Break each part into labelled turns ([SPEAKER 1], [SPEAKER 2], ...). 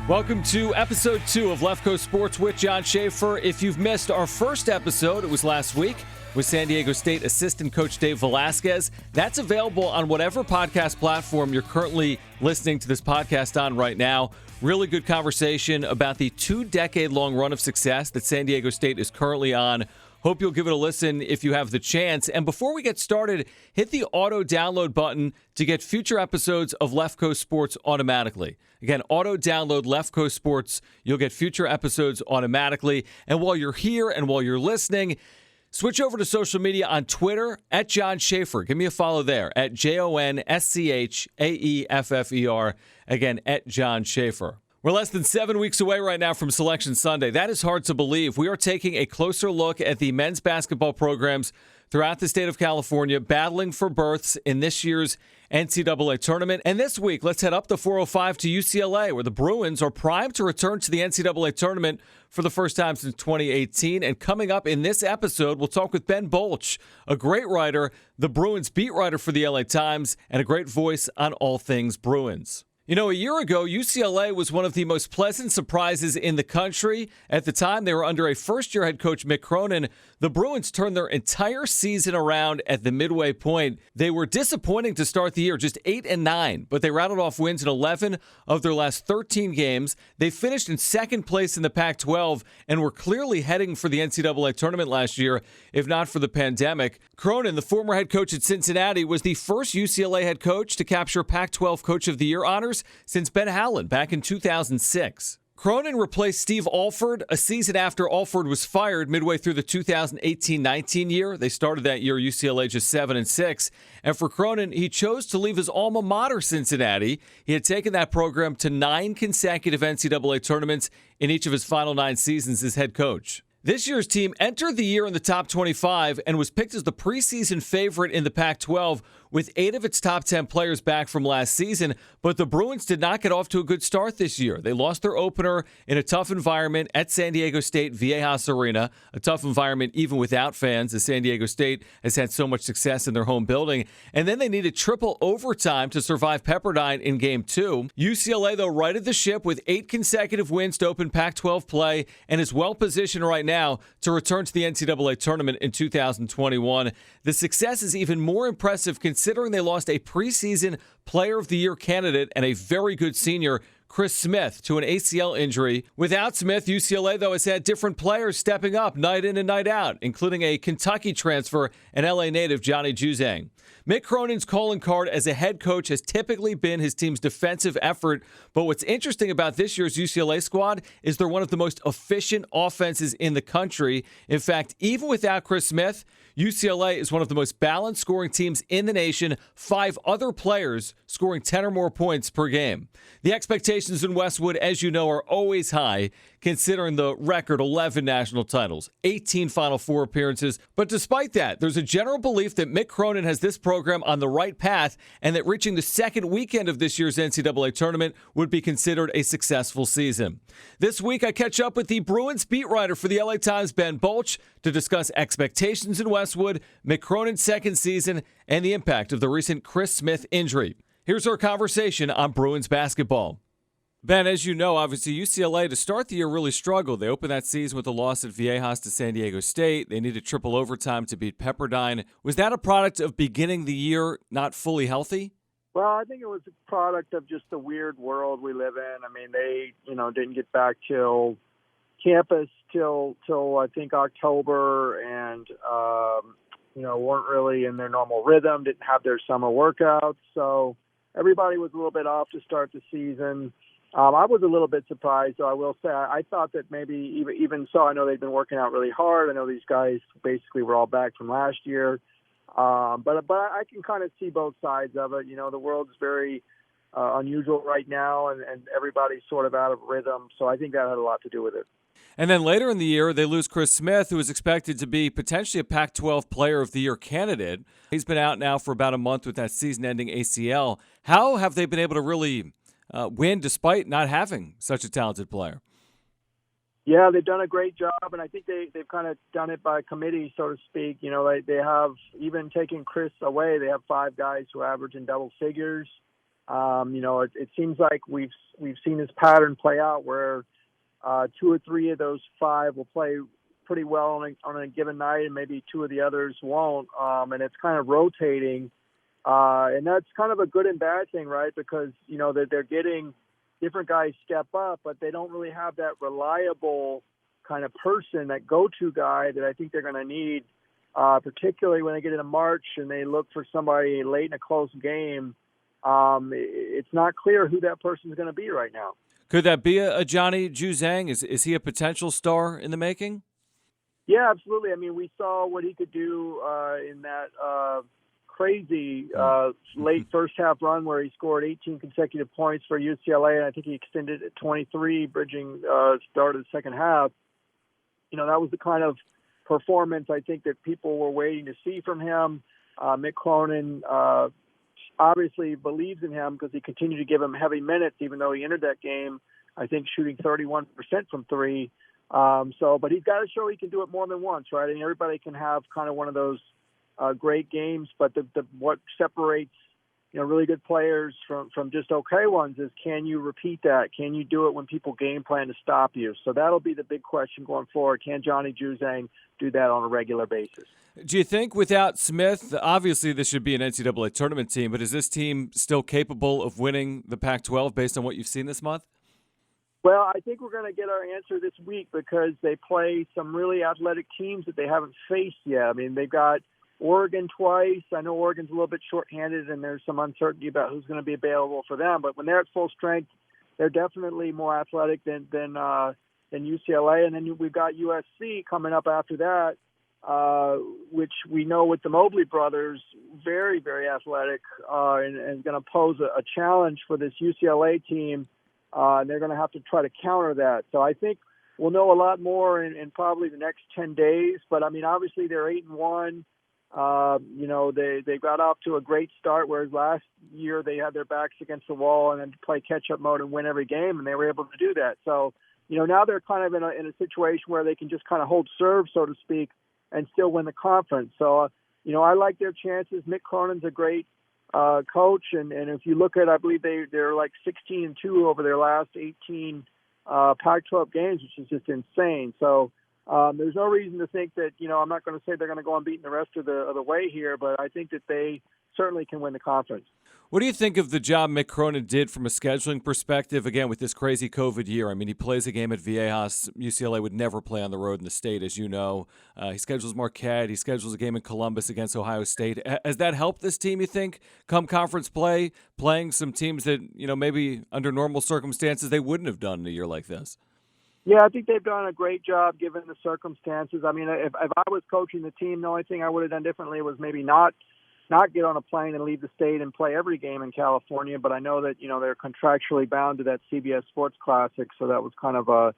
[SPEAKER 1] Welcome to episode 2 of Left Coast Sports with Jon Schaeffer. If you've missed our first episode, it was last week with San Diego State assistant coach Dave Velasquez. That's available on whatever podcast platform you're currently listening to this podcast on right now. Really good conversation about the 2-decade-long run of success that San Diego State is currently on. Hope you'll give it a listen if you have the chance. And before we get started, hit the auto download button to get future episodes of Left Coast Sports automatically. Again, auto download Left Coast Sports. You'll get future episodes automatically. And while you're here and while you're listening, switch over to social media on Twitter at Jon Schaeffer. Give me a follow there at JONSCHAEFFER. Again, at Jon Schaeffer. We're less than 7 weeks away right now from Selection Sunday. That is hard to believe. We are taking a closer look at the men's basketball programs throughout the state of California, battling for berths in this year's NCAA tournament. And this week, let's head up the 405 to UCLA, where the Bruins are primed to return to the NCAA tournament for the first time since 2018. And coming up in this episode, we'll talk with Ben Bolch, a great writer, the Bruins beat writer for the LA Times, and a great voice on all things Bruins. You know, a year ago, UCLA was one of the most pleasant surprises in the country. At the time, they were under a first-year head coach, Mick Cronin. The Bruins turned their entire season around at the midway point. They were disappointing to start the year, just 8-9, but they rattled off wins in 11 of their last 13 games. They finished in second place in the Pac-12 and were clearly heading for the NCAA tournament last year, if not for the pandemic. Cronin, the former head coach at Cincinnati, was the first UCLA head coach to capture Pac-12 Coach of the Year honors since Ben Howland back in 2006. Cronin replaced Steve Alford a season after Alford was fired midway through the 2018-19 year. They started that year UCLA just 7-6. And for Cronin, he chose to leave his alma mater, Cincinnati. He had taken that program to 9 consecutive NCAA tournaments in each of his final 9 seasons as head coach. This year's team entered the year in the top 25 and was picked as the preseason favorite in the Pac-12 with 8 of its top 10 players back from last season. But the Bruins did not get off to a good start this year. They lost their opener in a tough environment at San Diego State Viejas Arena, a tough environment even without fans, as San Diego State has had so much success in their home building. And then they needed triple overtime to survive Pepperdine in Game 2. UCLA, though, righted the ship with 8 consecutive wins to open Pac-12 play and is well-positioned right now to return to the NCAA tournament in 2021. The success is even more impressive considering they lost a preseason Player of the Year candidate and a very good senior, Chris Smith, to an ACL injury. Without Smith, UCLA, though, has had different players stepping up night in and night out, including a Kentucky transfer and LA native Johnny Juzang. Mick Cronin's calling card as a head coach has typically been his team's defensive effort, but what's interesting about this year's UCLA squad is they're one of the most efficient offenses in the country. In fact, even without Chris Smith, UCLA is one of the most balanced scoring teams in the nation, 5 other players scoring 10 or more points per game. The expectations in Westwood, as you know, are always high, considering the record 11 national titles, 18 Final Four appearances. But despite that, there's a general belief that Mick Cronin has this program on the right path and that reaching the second weekend of this year's NCAA tournament would be considered a successful season. This week, I catch up with the Bruins beat writer for the LA Times, Ben Bolch, to discuss expectations in Westwood, Mick Cronin's second season, and the impact of the recent Chris Smith injury. Here's our conversation on Bruins basketball. Ben, as you know, obviously UCLA to start the year really struggled. They opened that season with a loss at Viejas to San Diego State. They needed triple overtime to beat Pepperdine. Was that a product of beginning the year not fully healthy?
[SPEAKER 2] Well, I think it was a product of just the weird world we live in. I mean, they, didn't get back till campus till I think October, and weren't really in their normal rhythm. Didn't have their summer workouts, so everybody was a little bit off to start the season. I was a little bit surprised, though. I will say I thought that maybe even so. I know they've been working out really hard. I know these guys basically were all back from last year, but I can kind of see both sides of it. The world's very unusual right now, and everybody's sort of out of rhythm. So I think that had a lot to do with it.
[SPEAKER 1] And then later in the year, they lose Chris Smith, who is expected to be potentially a Pac-12 Player of the Year candidate. He's been out now for about a month with that season-ending ACL. How have they been able to really win despite not having such a talented player?
[SPEAKER 2] Yeah, they've done a great job, and I think they've kind of done it by committee, so to speak. They have, even taking Chris away, they have 5 guys who average in double figures. It seems like we've seen this pattern play out where 2 or 3 of those 5 will play pretty well on a given night, and maybe 2 of the others won't. And it's kind of rotating, and that's kind of a good and bad thing, right? Because they're getting different guys step up, but they don't really have that reliable kind of person, that go-to guy that I think they're going to need, particularly when they get into March and they look for somebody late in a close game. It's not clear who that person is going to be right now.
[SPEAKER 1] Could that be a Johnny Juzang? Is he a potential star in the making?
[SPEAKER 2] Yeah, absolutely. I mean, we saw what he could do in that crazy late first half run where he scored 18 consecutive points for UCLA, and I think he extended at 23, bridging start of the second half. That was the kind of performance I think that people were waiting to see from him. Mick Cronin obviously believes in him because he continued to give him heavy minutes, even though he entered that game, I think, shooting 31% from 3. But he's got to show he can do it more than once, right? I mean, everybody can have kind of one of those great games, but what separates really good players from just okay ones is, can you repeat that? Can you do it when people game plan to stop you? So that'll be the big question going forward. Can Johnny Juzang do that on a regular basis?
[SPEAKER 1] Do you think without Smith, obviously this should be an NCAA tournament team, but is this team still capable of winning the Pac-12 based on what you've seen this month?
[SPEAKER 2] Well, I think we're going to get our answer this week because they play some really athletic teams that they haven't faced yet. I mean, they've got Oregon twice. I know Oregon's a little bit shorthanded, and there's some uncertainty about who's going to be available for them. But when they're at full strength, they're definitely more athletic than UCLA. And then we've got USC coming up after that, which we know with the Mobley brothers, very, very athletic, and going to pose a challenge for this UCLA team. And they're going to have to try to counter that. So I think we'll know a lot more in probably the next 10 days. But, I mean, obviously they're 8-1. They got off to a great start, whereas last year they had their backs against the wall and then play catch-up mode and win every game, and they were able to do that. So, now they're kind of in a situation where they can just kind of hold serve, so to speak, and still win the conference. So, I like their chances. Mick Cronin's a great coach, and if you look at, I believe they're like 16-2 over their last 18 Pac-12 games, which is just insane. So there's no reason to think that, I'm not going to say they're going to go unbeaten the rest of the way here, but I think that they certainly can win the conference.
[SPEAKER 1] What do you think of the job Mick Cronin did from a scheduling perspective, again, with this crazy COVID year? I mean, he plays a game at Viejas. UCLA would never play on the road in the state, as you know. He schedules Marquette. He schedules a game in Columbus against Ohio State. Has that helped this team, you think, come conference play, playing some teams that, maybe under normal circumstances they wouldn't have done in a year like this?
[SPEAKER 2] Yeah, I think they've done a great job given the circumstances. I mean, if I was coaching the team, the only thing I would have done differently was maybe not get on a plane and leave the state and play every game in California. But I know that, they're contractually bound to that CBS Sports Classic, so that was kind of a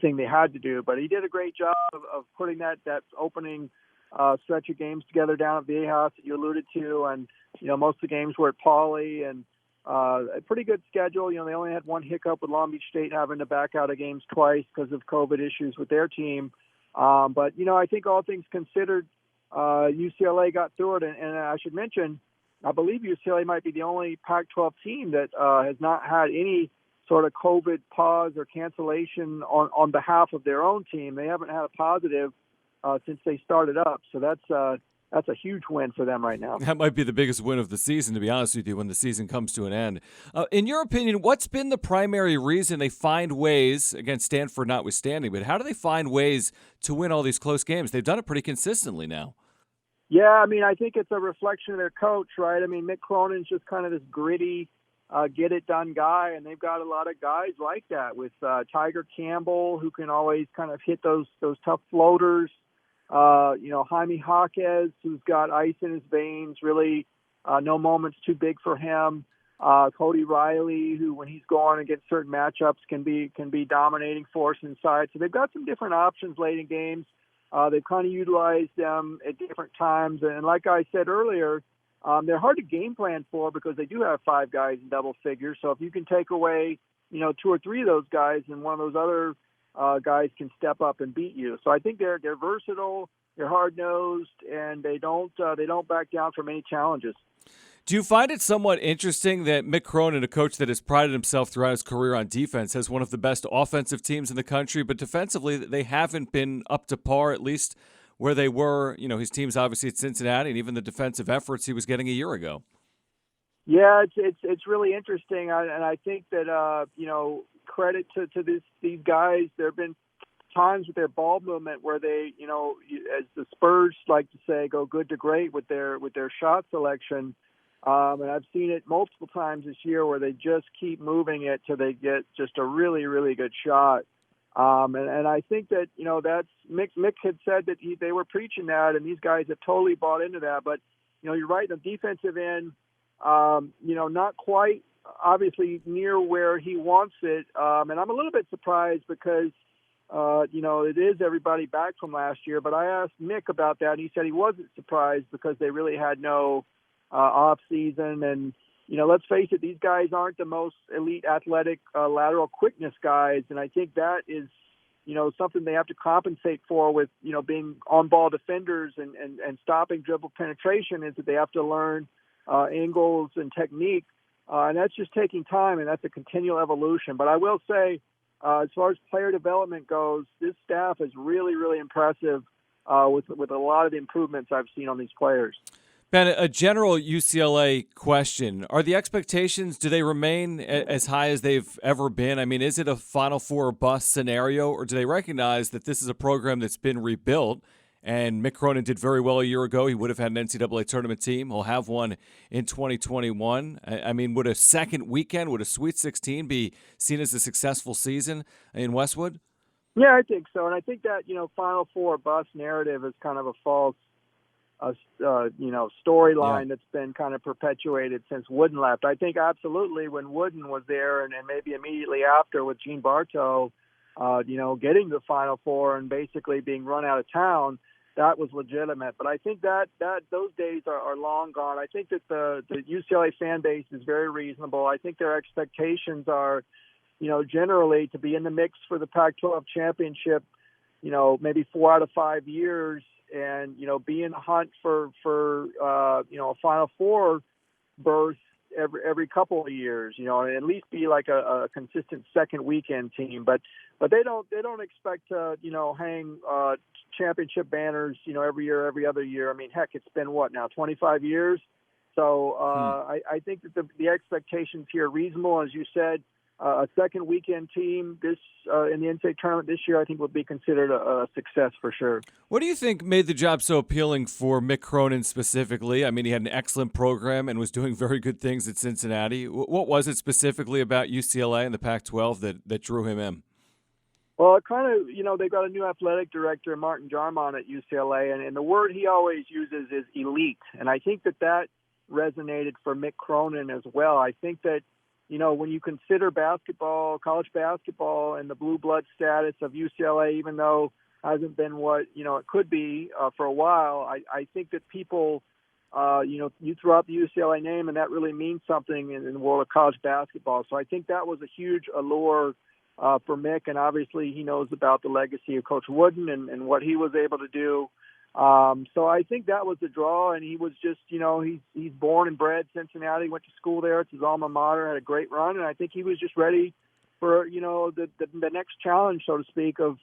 [SPEAKER 2] thing they had to do. But he did a great job of putting that opening stretch of games together down at Viejas that you alluded to. And, most of the games were at Pauley, and a pretty good schedule. They only had one hiccup with Long Beach State having to back out of games twice because of COVID issues with their team. But, I think all things considered, UCLA got through it. And I should mention, I believe UCLA might be the only Pac-12 team that has not had any sort of COVID pause or cancellation on behalf of their own team. They haven't had a positive since they started up. So that's a huge win for them right now.
[SPEAKER 1] That might be the biggest win of the season, to be honest with you, when the season comes to an end. In your opinion, what's been the primary reason they find ways, again, Stanford notwithstanding, but how do they find ways to win all these close games? They've done it pretty consistently now.
[SPEAKER 2] Yeah, I mean, I think it's a reflection of their coach, right? I mean, Mick Cronin's just kind of this gritty, get-it-done guy, and they've got a lot of guys like that with Tiger Campbell, who can always kind of hit those tough floaters. Jaime Jaquez, who's got ice in his veins, really no moment's too big for him. Cody Riley, who when he's going against certain matchups can be dominating force inside. So they've got some different options late in games. They've kind of utilized them at different times. And like I said earlier, they're hard to game plan for because they do have 5 guys in double figures. So if you can take away, 2 or 3 of those guys, and one of those other guys can step up and beat you. So I think they're versatile, they're hard-nosed, and they don't back down from any challenges.
[SPEAKER 1] Do you find it somewhat interesting that Mick Cronin, a coach that has prided himself throughout his career on defense, has one of the best offensive teams in the country, but defensively they haven't been up to par, at least where they were, his team's obviously at Cincinnati, and even the defensive efforts he was getting a year ago?
[SPEAKER 2] Yeah, it's really interesting, and I think that credit to these guys. There have been times with their ball movement where they, as the Spurs like to say, go good to great with their shot selection. And I've seen it multiple times this year where they just keep moving it till they get just a really, really good shot. And I think that, that's Mick had said that they were preaching that, and these guys have totally bought into that. But, you're right, the defensive end, not quite obviously near where he wants it. And I'm a little bit surprised because, it is everybody back from last year. But I asked Mick about that, and he said he wasn't surprised because they really had no off season. And, let's face it, these guys aren't the most elite athletic lateral quickness guys. And I think that is, something they have to compensate for with, being on-ball defenders and stopping dribble penetration, is that they have to learn angles and technique. And that's just taking time, and that's a continual evolution. But I will say, as far as player development goes, this staff is really, really impressive with a lot of the improvements I've seen on these players.
[SPEAKER 1] Ben, a general UCLA question. Are the expectations, do they remain as high as they've ever been? I mean, is it a Final Four or bust scenario, or do they recognize that this is a program that's been rebuilt? And Mick Cronin did very well a year ago. He would have had an NCAA tournament team. He'll have one in 2021. I mean, would a second weekend, would a Sweet 16 be seen as a successful season in Westwood?
[SPEAKER 2] Yeah, I think so. And I think that, Final Four bust narrative is kind of a false storyline that's been kind of perpetuated since Wooden left. I think absolutely when Wooden was there and maybe immediately after with Gene Bartow, getting to the Final Four and basically being run out of town, that was legitimate. But I think that those days are long gone. I think that the UCLA fan base is very reasonable. I think their expectations are, generally to be in the mix for the Pac-12 championship, maybe 4 out of 5 years, and be in the hunt for a Final Four berth every couple of years, and at least be like a consistent second weekend team. But they don't expect to hang championship banners every year, every other year. I mean, heck, it's been 25 years. So I think that the expectations here are reasonable. As you said, a second weekend team in the NCAA tournament this year, I think would be considered a success for sure.
[SPEAKER 1] What do you think made the job so appealing for Mick Cronin specifically? I mean, he had an excellent program and was doing very good things at Cincinnati. What was it specifically about UCLA and the Pac-12 that drew him in?
[SPEAKER 2] Well, it kind of, they've got a new athletic director, Martin Jarmon, at UCLA, and the word he always uses is elite. And I think that resonated for Mick Cronin as well. I think that, when you consider basketball, college basketball, and the blue blood status of UCLA, even though it hasn't been what, it could be for a while, I think that people, you throw out the UCLA name, and that really means something in the world of college basketball. So I think that was a huge allure for Mick, and obviously he knows about the legacy of Coach Wooden and what he was able to do. So I think that was the draw, and he was just, he's born and bred Cincinnati, went to school there. It's his alma mater, had a great run, and I think he was just ready for, the next challenge, so to speak, of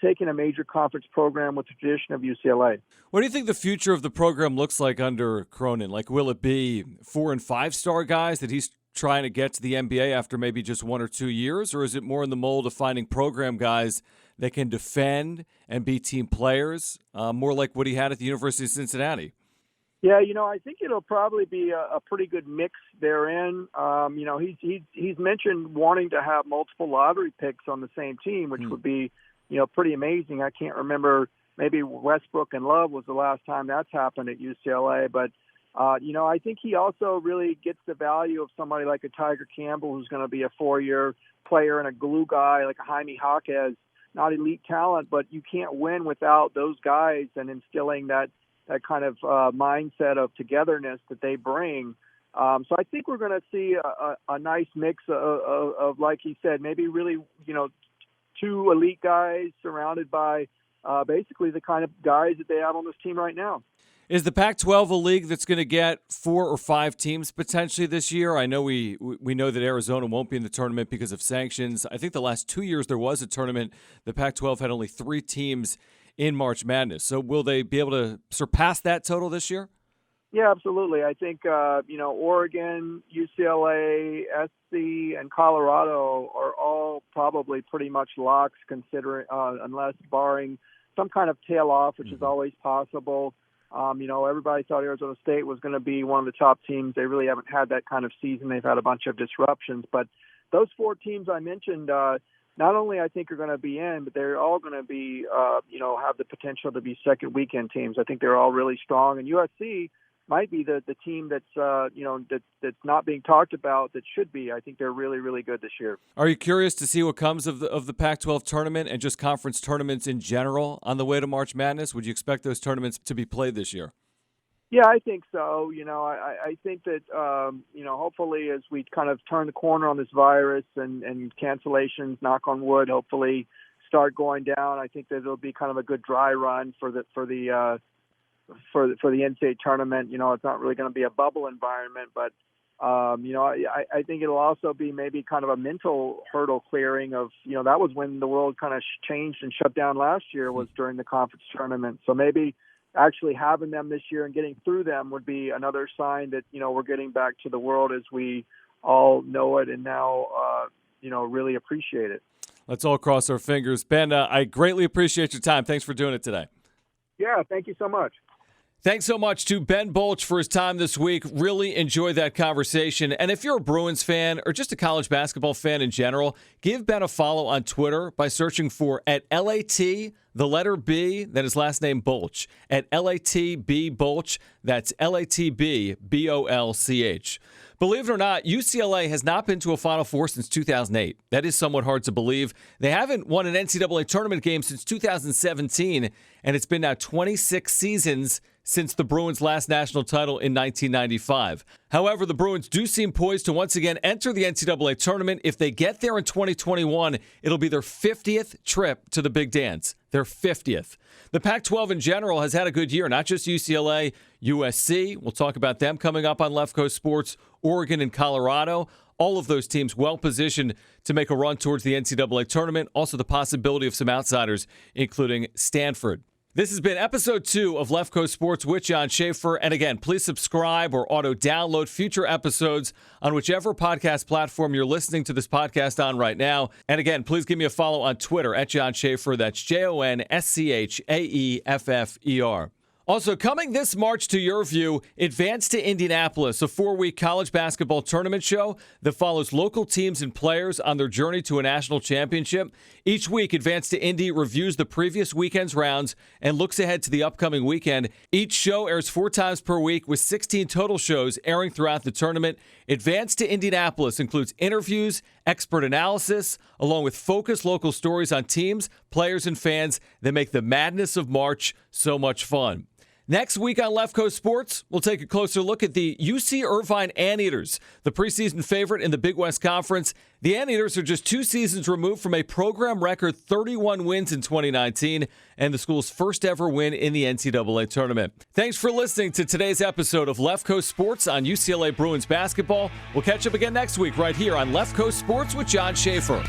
[SPEAKER 2] taking a major conference program with the tradition of UCLA.
[SPEAKER 1] What do you think the future of the program looks like under Cronin? Like, will it be 4- and 5-star guys that he's trying to get to the NBA after maybe just 1 or 2 years, or is it more in the mold of finding program guys that can defend and be team players, more like what he had at the University of Cincinnati?
[SPEAKER 2] Yeah, I think it'll probably be a pretty good mix therein. He's mentioned wanting to have multiple lottery picks on the same team, which would be, pretty amazing. I can't remember, maybe Westbrook and Love was the last time that's happened at UCLA, but I think he also really gets the value of somebody like a Tiger Campbell, who's going to be a 4-year player, and a glue guy like a Jaime Jaquez. Not elite talent, but you can't win without those guys and instilling that kind of mindset of togetherness that they bring. So I think we're going to see a nice mix of, like he said, maybe really, 2 elite guys surrounded by basically the kind of guys that they have on this team right now.
[SPEAKER 1] Is the Pac-12 a league that's going to get 4 or 5 teams potentially this year? I know we know that Arizona won't be in the tournament because of sanctions. I think the last 2 years there was a tournament. The Pac-12 had only 3 teams in March Madness. So will they be able to surpass that total this year?
[SPEAKER 2] Yeah, absolutely. I think, Oregon, UCLA, SC, and Colorado are all probably pretty much locks, considering unless barring some kind of tail off, which is always possible. Everybody thought Arizona State was going to be one of the top teams. They really haven't had that kind of season. They've had a bunch of disruptions. But those 4 teams I mentioned, not only I think are going to be in, but they're all going to be, have the potential to be second weekend teams. I think they're all really strong. And USC might be the team that's not being talked about that should be. I think they're really, really good this year.
[SPEAKER 1] Are you curious to see what comes of the Pac-12 tournament and just conference tournaments in general on the way to March Madness? Would you expect those tournaments to be played this year?
[SPEAKER 2] Yeah, I think so. I think that, hopefully as we kind of turn the corner on this virus and cancellations, knock on wood, hopefully start going down, I think that it'll be kind of a good dry run for the NCAA tournament. It's not really going to be a bubble environment, but I think it'll also be maybe kind of a mental hurdle clearing of, that was when the world kind of changed and shut down last year, was during the conference tournament. So maybe actually having them this year and getting through them would be another sign that, we're getting back to the world as we all know it and now, really appreciate it.
[SPEAKER 1] Let's all cross our fingers. Ben, I greatly appreciate your time. Thanks for doing it today.
[SPEAKER 2] Yeah, thank you so much.
[SPEAKER 1] Thanks so much to Ben Bolch for his time this week. Really enjoyed that conversation. And if you're a Bruins fan or just a college basketball fan in general, give Ben a follow on Twitter by searching for @LAT, the letter B, then his last name Bolch, @LATB Bolch. That's LATB BOLCH. Believe it or not, UCLA has not been to a Final Four since 2008. That is somewhat hard to believe. They haven't won an NCAA tournament game since 2017, and it's been now 26 seasons since the Bruins' last national title in 1995. However, the Bruins do seem poised to once again enter the NCAA tournament. If they get there in 2021, it'll be their 50th trip to the Big Dance. Their 50th. The Pac-12 in general has had a good year, not just UCLA, USC. We'll talk about them coming up on Left Coast Sports, Oregon and Colorado. All of those teams well positioned to make a run towards the NCAA tournament. Also the possibility of some outsiders, including Stanford. This has been episode 2 of Left Coast Sports with Jon Schaeffer. And again, please subscribe or auto-download future episodes on whichever podcast platform you're listening to this podcast on right now. And again, please give me a follow on Twitter @Jon Schaeffer. That's JONSCHAEFFER. Also, coming this March to your view, Advance to Indianapolis, a 4-week college basketball tournament show that follows local teams and players on their journey to a national championship. Each week, Advance to Indy reviews the previous weekend's rounds and looks ahead to the upcoming weekend. Each show airs 4 times per week with 16 total shows airing throughout the tournament. Advance to Indianapolis includes interviews, expert analysis, along with focused local stories on teams, players, and fans that make the madness of March so much fun. Next week on Left Coast Sports, we'll take a closer look at the UC Irvine Anteaters, the preseason favorite in the Big West Conference. The Anteaters are just 2 seasons removed from a program record 31 wins in 2019 and the school's first ever win in the NCAA tournament. Thanks for listening to today's episode of Left Coast Sports on UCLA Bruins basketball. We'll catch up again next week right here on Left Coast Sports with Jon Schaeffer.